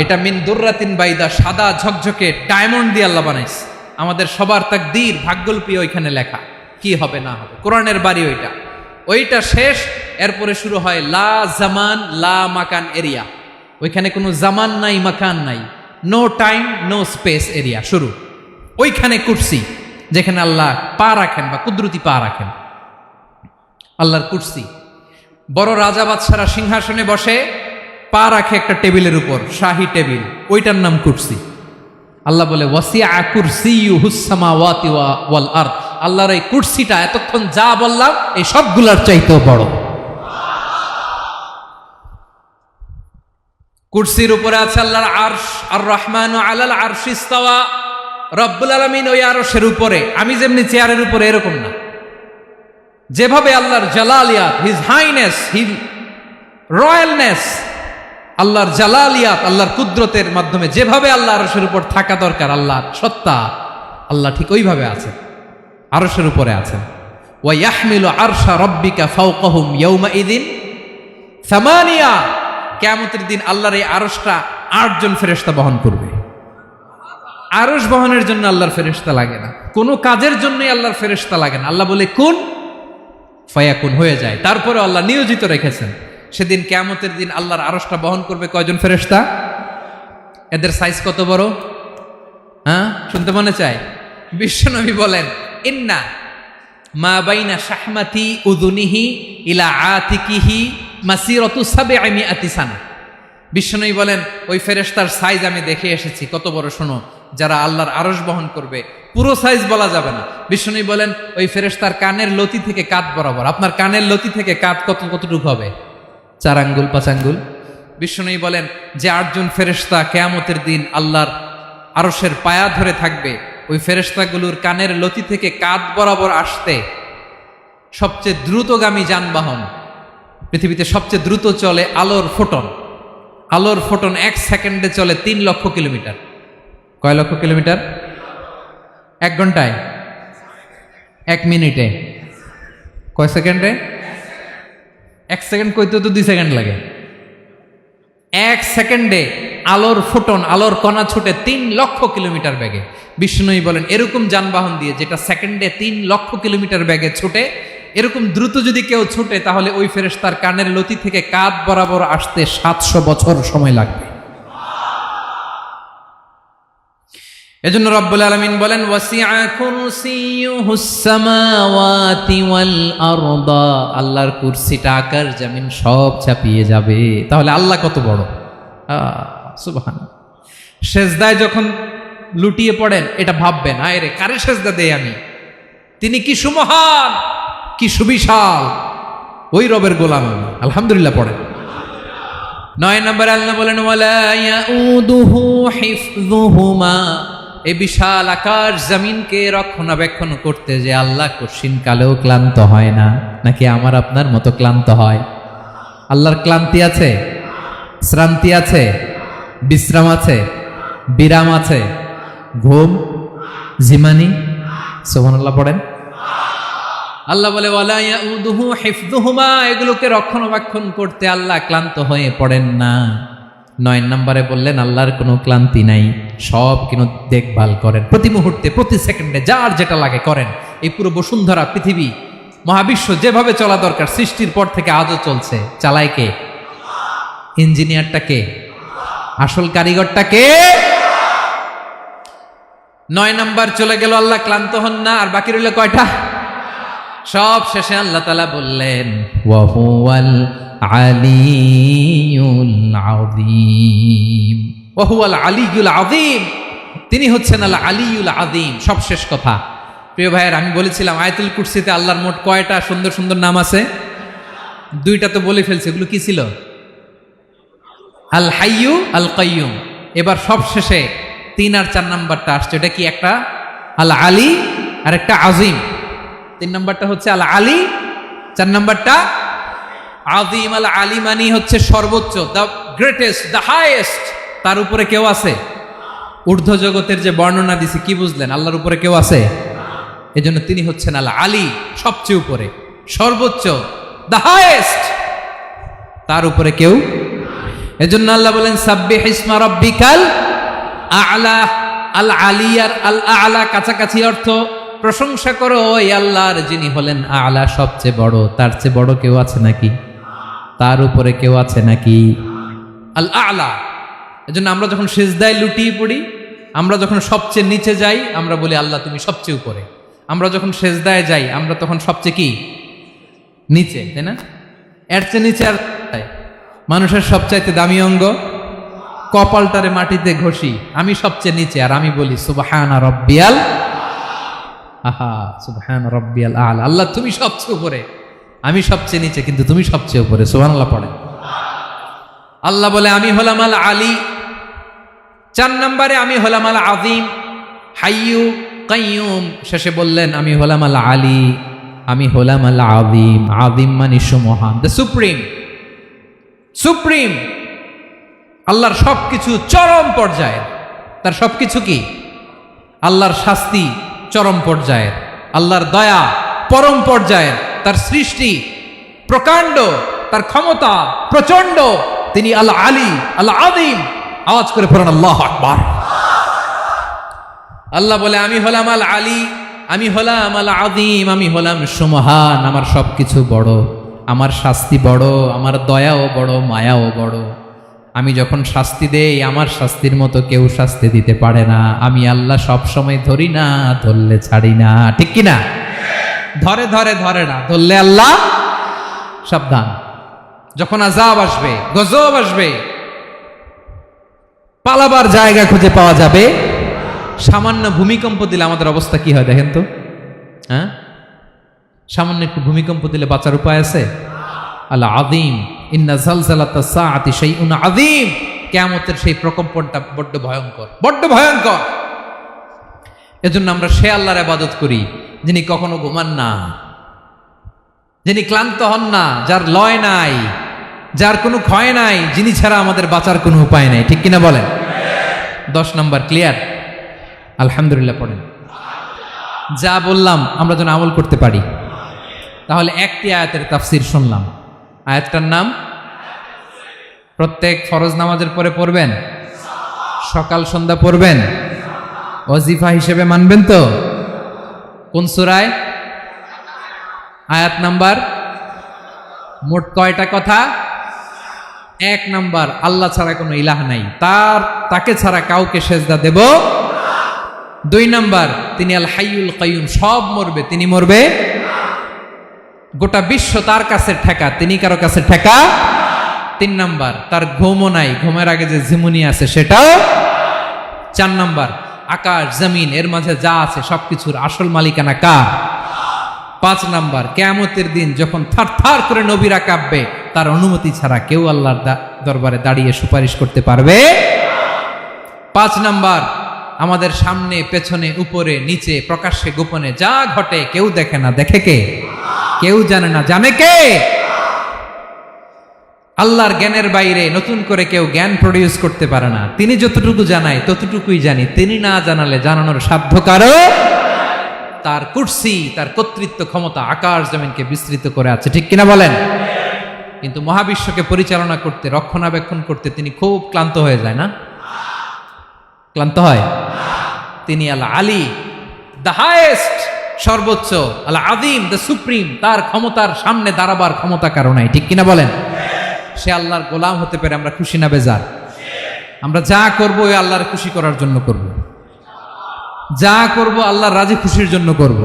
এটা মিন দুররাতিন বাইদা, সাদা ঝকঝকে ডায়মন্ড দিয়ে আল্লাহ বানাইছে। আমাদের সবার তাকদীর ভাগ্যলিপি ওইখানে লেখা, কি হবে না হবে। কোরআনের বাড়ি ওইটা, ওইটা শেষ। এরপরে শুরু হয় লা জামান লা মাকান এরিয়া। ওইখানে কোনো জামান নাই, মাকান নাই, no time no space area শুরু। ওইখানে কুরসি, যেখানে আল্লাহ পা রাখেন বা কুদরতি পা রাখেন, আল্লাহর কুরসি। বড় রাজা বাদশারা সিংহাসনে বসে পা রাখে একটা টেবিলের উপর, শাহী টেবিল, ওইটার নাম কুরসি। আল্লাহ বলে ওয়াসিআ কুরসিয়ুহুস সামাওয়াতি ওয়াল আরদ, আল্লাহর এই কুরসিটা এতক্ষণ যা বললাম এই সবগুলোর চাইতেও বড়। কুরসির উপরে আছে আল্লাহর আরশ। আর রহমানু আলাল আরশি ইস্তাওয়া, রব্বুল আলামিন ওই আরশের উপরে। আমি যেমনি চেয়ারের উপরে এরকম না, যেভাবে আল্লাহর জালালিয়াত, হিজ হাইনেস, হিজ রয়্যালনেস, আল্লাহর জালালিয়াত, আল্লাহর কুদরতের মাধ্যমে যেভাবে আল্লাহ আরশের উপর থাকা দরকার, আল্লাহর সত্তা, আল্লাহ ঠিক ওইভাবে আছেন, আরশের উপরে আছেন। ওয়া ইয়াহমিলু আরশা রাব্বিকা ফাওকাহুম ইয়াওমাইযিন সামানিয়া, কিয়ামতের দিন আল্লাহর এই আরশটা 8 জন ফেরেশতা বহন করবে। আরশ বহনের জন্য আল্লাহর ফেরেশতা লাগে না, কোনো কাজের জন্যই আল্লাহর ফেরেশতা লাগে না। আল্লাহ বলে কুন ফায়াকুন, হয়ে যায়। তারপরে আল্লাহ নিয়োজিত রেখেছেন। সেদিন কিয়ামতের দিন আল্লাহর আরশটা বহন করবে কয়জন ফেরেশতা? এদের সাইজ কত বড়? শুনতে মনে চায়? বিশ্বনবী বলেন ইন্না মা বাইনা শাহমাতি উযুনিহি ইলা আতিকিহি মাসিরাতু 700 সানা। বিশ্বনবী বলেন ওই ফেরেশতার সাইজ আমি দেখে এসেছি। কত বড় শোনো, যারা আল্লাহর আরশ বহন করবে, পুরো সাইজ বলা যাবে না। বিশ্বনবী বলেন ওই ফেরেশতার কানের লতি থেকে কাঁধ বরাবর। আপনার কানের লতি থেকে কাঁধ কতটুকু হবে? 4 আঙ্গুল 5 আঙ্গুল। বিশ্বনবী বলেন যে 8 জন ফেরেশতা কিয়ামতের দিন আল্লাহর আরশের পায়া ধরে থাকবে, ওই ফেরেশতাগুলোর কানের লতি থেকে কাঁধ বরাবর আসতে সবচেয়ে দ্রুতগামী যানবাহন, পৃথিবীতে সবচেয়ে দ্রুত চলে আলোর ফোটন, আলোর ফোটন 1 সেকেন্ডে চলে 3 লক্ষ কিলোমিটার। কয় লক্ষ কিলোমিটার? 1 ঘন্টায়, 1 মিনিটে, কয় সেকেন্ডে? 1 সেকেন্ড কইতে তো 2 সেকেন্ড লাগে। 1 সেকেন্ডে আলোর ফোটন, আলোর কণা ছুটে 3 লক্ষ কিলোমিটার বেগে। বিষ্ণুই বলেন এরকম যানবাহন দিয়ে যেটা সেকেন্ডে 3 লক্ষ কিলোমিটার বেগে ছুটে, এরকম দ্রুত যদি কেউ ছুটে তাহলে ওই ফেরেশতার কানের লতি থেকে কাঁধ বরাবর আসতে 700 বছর সময় লাগবে। এজন্য রব্বুল আলামিন বলেন ওয়াসিআ কুরসিয়ুহুস সামাওয়াতি ওয়াল আরদা, আল্লাহর কুরসিটা আকাশ জমিন সব চাপিয়ে যাবে। তাহলে আল্লাহ কত বড়! সুবহানাল্লাহ। সেজদায় যখন লুটিয়ে পড়েন এটা ভাববেন, আয় রে কারে সেজদা দেই আমি, তিনি কি সুমহান, কি সুবিশাল, ওই রবের গোলাম আমি। আলহামদুলিল্লাহ পড়েন। 9 নম্বরে আল্লাহ বলেন ওয়ালা ইয়াউদুহু হিফযুহুমা, এই বিশাল আকাশ জমিনকে রক্ষণাবেক্ষণ করতে যে আল্লাহ কঠিন কালেও ক্লান্ত হয় না। নাকি আমার আপনার মতো ক্লান্ত হয়? আল্লাহর ক্লান্তি আছে, শ্রান্তি আছে, বিশ্রাম আছে, বিরাম আছে, ঘুম, জিমানি? সুবহানাল্লাহ পড়েন। আল্লাহ বলে ওয়ালা ইয়াউদুহু হিফযুহুমা, এগুলোকে রক্ষণাবেক্ষণ করতে আল্লাহ ক্লান্ত হয়ে পড়েন না। 9 নম্বরে বললেন আল্লাহর কোনো ক্লান্তি নাই, সব কিন্তু দেখভাল করেন, প্রতি মুহূর্তে প্রতি সেকেন্ডে যার যেটা লাগে করেন। এই পুরো বসুন্ধরা, পৃথিবী, মহাবিশ্ব যেভাবে চলা দরকার সৃষ্টির পর থেকে আজও চলছে। চালায় কে? ইঞ্জিনিয়ারটা কে? আসল কারিগরটা কে? 9 নম্বর চলে গেল, আল্লাহ ক্লান্ত হন না। আর বাকি রইল কয়টা? সব শেষে আল্লাহ তাআলা বললেন ওয়া হুয়াল আলিয়ুল আযীম, ওয়া হুয়াল আলিয়ুল আযীম, তিনি হচ্ছেন আল আলিয়ুল আযীম। সব শেষ কথা। প্রিয় ভাইয়ের, আমি বলেছিলাম আয়াতুল কুরসিতে আল্লাহর মোট কয়টা সুন্দর সুন্দর নাম আছে? 2টা তো বলে ফেলছে। এগুলো কি ছিল? আল হাইয়ু, আল কাইয়ুম। এবার সব শেষে 3 আর 4 নাম্বারটা আসছে। এটা কি? একটা আল আলী আর একটা আযীম। 3 নাম্বারটা হচ্ছে আল আলী, 4 নাম্বারটা আযীম। আল আলী মানে হচ্ছে সর্বোচ্চ, দ্য গ্রেটেস্ট, দ্য হাইয়েস্ট। তার উপরে কেউ আছে? ঊর্ধ্ব জগতের যে বর্ণনা দিছি, কি বুঝলেন? আল্লাহর উপরে কেউ আছে? এজন্য তিনি হচ্ছেন আল আলী, সবচেয়ে উপরে, সর্বোচ্চ, দ্য হাইয়েস্ট। তার উপরে কেউ। এজন্য আল্লাহ বলেন সাব্বিহ ইসমা রাব্বিকাল আ'লা। আল আলী আর আল আ'লা কাছাকাছি অর্থ। প্রশংসা করো ওই আল্লাহর যিনি হলেন আ'লা, সবচেয়ে বড়। তার চেয়ে বড় কেউ আছে নাকি? তার উপরে কেউ আছে নাকি? আল আ'লা। এজন্য আমরা যখন সিজদায় লুটিয়ে পড়ি, আমরা যখন সবচেয়ে নিচে যাই, আমরা বলি আল্লাহ তুমি সবচেয়ে উপরে। আমরা যখন সিজদায় যাই, আমরা তখন সবচেয়ে কি? নিচে, তাই না? এর চেয়ে নিচে আর মানুষের সবচাইতে দামি অঙ্গ কপালটারে মাটিতে ঘষি, আমি সবচেয়ে নিচে, আর আমি বলি সুবহানা রাব্বিয়াল, আহা সুবহান রাব্বিয়াল আ'লা। আল্লাহ তুমি সবচেয়ে উপরে, আমি সবচেয়ে নিচে, কিন্তু তুমি সবচেয়ে উপরে। সুবহানাল্লাহ পড়ে। আল্লাহ বলে আমি হলাম আল আলী। 4 নম্বরে আমি হলাম আল আযীম, হাইয়ু কাইয়ুম। শেষে বললেন আমি হলাম আল আলী, আমি হলাম আল আযীম। আযীম মানে সুমহান, দ্য সুপ্রিম। সুপ্রিম। আল্লাহর সবকিছু চরম পর্যায়ের। তার সবকিছু কি? আল্লাহর শাস্তি চরম পর্যায়ের, আল্লাহর দয়া পরম পর্যায়ের, তার সৃষ্টি প্রকাণ্ড, তার ক্ষমতা প্রচন্ড। তিনি আল আলী, আল আযীম। আওয়াজ করে পড়েন আল্লাহু আকবার। আল্লাহ বলে আমি হলাম আল আলী, আমি হলাম আল আযীম, আমি হলাম সুমহান। আমার সবকিছু বড়, আমার শাস্তি বড়, আমার দয়াও বড়, মায়াও বড়। আমি যখন শাস্তি দেই, আমার শাস্তির মতো কেউ শাস্তি দিতে পারে না। আমি আল্লাহ সব সময় ধরি না, ধরলে ছাড়ি না। ঠিক কি না? ধরে ধরে ধরে না, ধরলে আল্লাহ সাবধান। যখন আযাব আসবে, গজব আসবে, পালাবার জায়গা খুঁজে পাওয়া যাবে। সামান্য ভূমিকম্প দিলে আমাদের অবস্থা কি হয় দেখেন তো? হ্যাঁ, সামান্য একটু ভূমিকম্প দিলে বাঁচার উপায় আছে? আল আযীম, ইন্না জালজালাতাস সাআতি শাইউন আযীম। কিয়ামতের সেই প্রকম্পনটা বড্ড ভয়ঙ্কর, বড্ড ভয়ঙ্কর। এজন্য আমরা সে আল্লাহর ইবাদত করি যিনি কখনো ঘুমান না, যিনি ক্লান্ত হন না, যার লয় নাই, যার কোনো ক্ষয় নাই, যিনি ছাড়া আমাদের বাঁচার কোনো উপায় নাই, ঠিক কিনা বলেন? 10 নম্বর ক্লিয়ার? আলহামদুলিল্লাহ পড়েন। যা বললাম আমরা যেন আমল করতে পারি। তাহলে একটি আয়াতের তাফসির শুনলাম, আয়াতটার নাম প্রত্যেক ফরজ নামাজের পরে পড়বেন, সকাল সন্ধ্যা পড়বেন, ওয়াজিফা হিসেবে মানবেন তো? কোন সূরায়? আয়াত নাম্বার? মোট কয়টা কথা? 1 নাম্বার, আল্লাহ ছাড়া কোনো ইলাহ নাই, তাকে ছাড়া কাউকে সেজদা দেব। 2 নাম্বার, তিনি আল হাইয়ুল কাইয়ুম, সব মরবে, তিনি মরবে। গোটা বিশ্ব তার কাছে ঠেকা, তিনি কারো কাছে ঠেকা। 3 নাম্বার, তার ঘুমও নাই, ঘুমের আগে যে ঝিমুনি আছে সেটাও। 4 নাম্বার, আকাশ জমিন এর মাঝে যা আছে সবকিছুর আসল মালিকানা কার? 5 নাম্বার, কিয়ামতের দিন যখন থারথার করে নবীরা কাঁপবে, তার অনুমতি ছাড়া কেউ আল্লাহর দরবারে দাঁড়িয়ে সুপারিশ করতে পারবে। 5 নাম্বার, আমাদের সামনে পেছনে উপরে নিচে প্রকাশ্যে গোপনে যা ঘটে কেউ দেখে না, দেখে কে? কেউ জানে না, জানে কে? আল্লাহর জ্ঞানের বাইরে নতুন করে কেউ জ্ঞান প্রডিউস করতে পারে না। তিনি যতটুকু জানায় ততটুকুই জানি, তিনি না জানালে জানানোর সাধ্য কারো। তার কুরসি, তার কর্তৃত্ব ক্ষমতা আকাশ জমিনকে বিস্তৃত করে আছে, ঠিক কিনা বলেন? কিন্তু মহাবিশ্বকে পরিচালনা করতে, রক্ষণাবেক্ষণ করতে তিনি খুব ক্লান্ত হয়ে যায় না? ক্লান্ত হয়? তিনি আল আলী, দ্য হাইয়েস্ট, সর্বোচ্চ, আল আযীম, দ্য সুপ্রিম, তার ক্ষমতার সামনে দাঁড়াবার ক্ষমতা কারো নাই, ঠিক কিনা বলেন? সে আল্লাহর গোলাম হতে পেরে আমরা খুশি না বেজার? আমরা যা করব ওই আল্লাহর খুশি করার জন্য করব, যা করব আল্লাহর রাজি খুশির জন্য করব।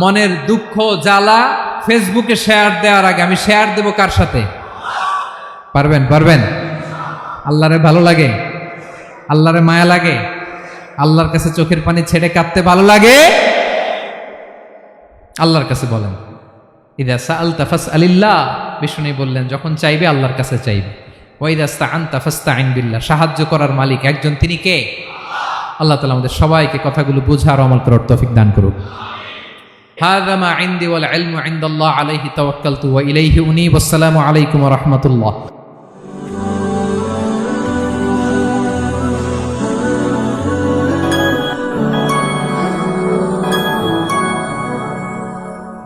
মনের দুঃখ জ্বালা ফেসবুকে শেয়ার দেওয়ার আগে আমি শেয়ার দেব কার সাথে? পারবেন? পারবেন? আল্লাহরে ভালো লাগে, আল্লাহরে মায়া লাগে, আল্লাহর কাছে চোখের পানি ছেড়ে কাঁদতে ভালো লাগে? আল্লাহর কাছে বলেন, ইদা সাআলতা ফাসআলিল্লাহ, বিষ্ণু বললেন যখন চাইবে আল্লাহর কাছে চাইবে। ওয়া ইদা ইসতাআনতা ফাসতাইন বিল্লাহ, সাহায্য করার মালিক একজন, তিনি কে? আল্লাহ তাআলা আমাদের সবাইকে কথাগুলো বোঝার আমল করার তৌফিক দান করুক। হাযা মা ইনদি ওয়াল ইলমু ইনদাল্লাহ আলাইহি তাওয়াক্কালতু ওয়া ইলাইহি উনীব। আসসালামু আলাইকুম ওয়া রাহমাতুল্লাহ।